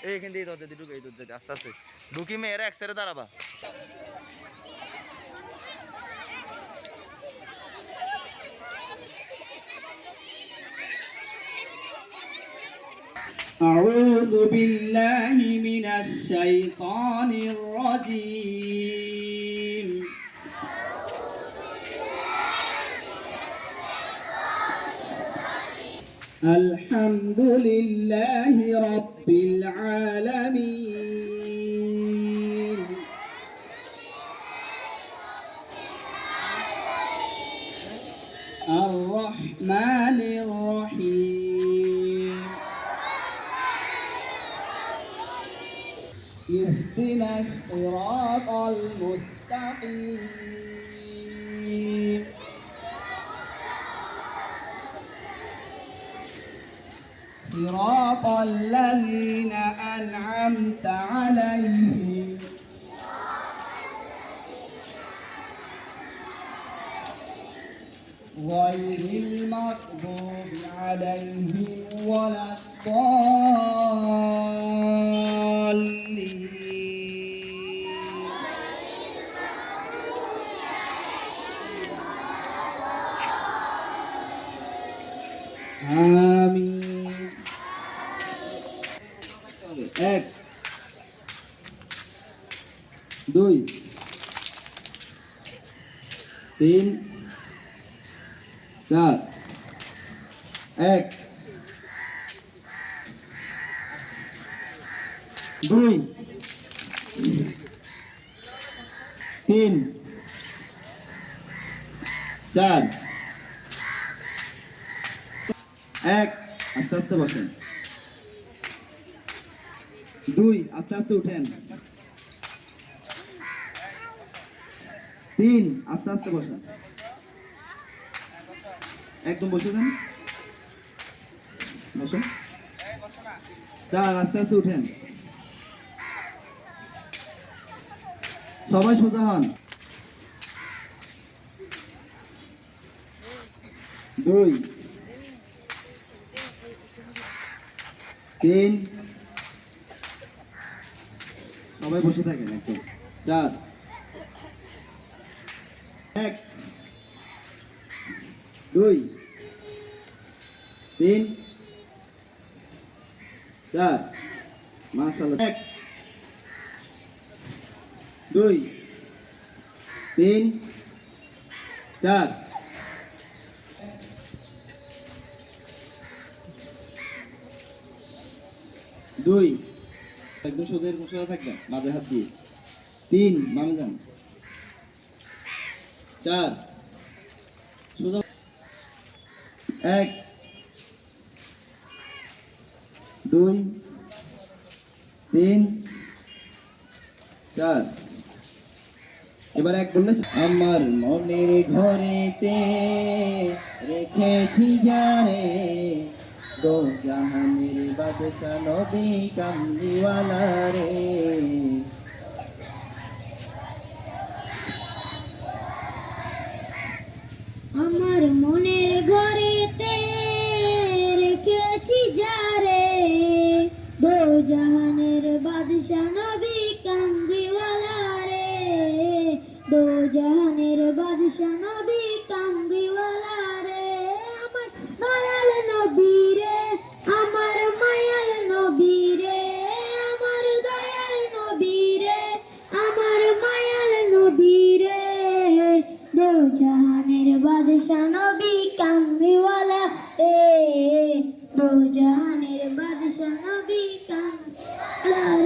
এইখান দিয়ে দরজা দিয়ে ঢুকে এই দরজা আস্তে আস্তে ঢুকি মেয়েরা এক সাইডে দাঁড়াবা। أعوذ بالله من الشيطان الرجيم الحمد لله رب العالمين الرحمن الرحيم اهدنا الصراط المستقيم صراط الذين أنعمت عليهم غير المغضوب عليهم ولا الضالين آمين এক দুই তিন চার এক দুই তিন চার এক আস্তে আস্তে বসেন দুই আস্তে আস্তে উঠেন তিন আস্তে আস্তে বসেন একদম বসে যান বসো চার আস্তে আস্তে উঠেন সবাই সোজা হন দুই তিন সবাই বসে থাকেন একদম চার এক দুই তিন চার মাশাআল্লাহ এক দুই তিন চার দুই একদম সোজা সোজা থাকবেন মাঝে হাত দিয়ে তিন বামে যান চার সোজা এক দুই তিন চার এবার এক বললে আমার মনের ঘরেতে রেখেছি যারে দো জাহানের বাদশা নবী কামলিওয়ালা রে আমার মনের ঘরেতে রেখেছি যারে দো জাহানের বাদশা নবী কামলিওয়ালা রে দো জাহানের বাদশা নবী কামলিওয়ালা রে আমার দয়াল নবী রে আমার মায়াল নবী রে আমার দয়াল নবী রে আমার মায়াল নবী রে দো জাহানের বাদশা নবী কামলিওয়ালা রে দো জাহানের বাদশা নবী কামলিওয়ালা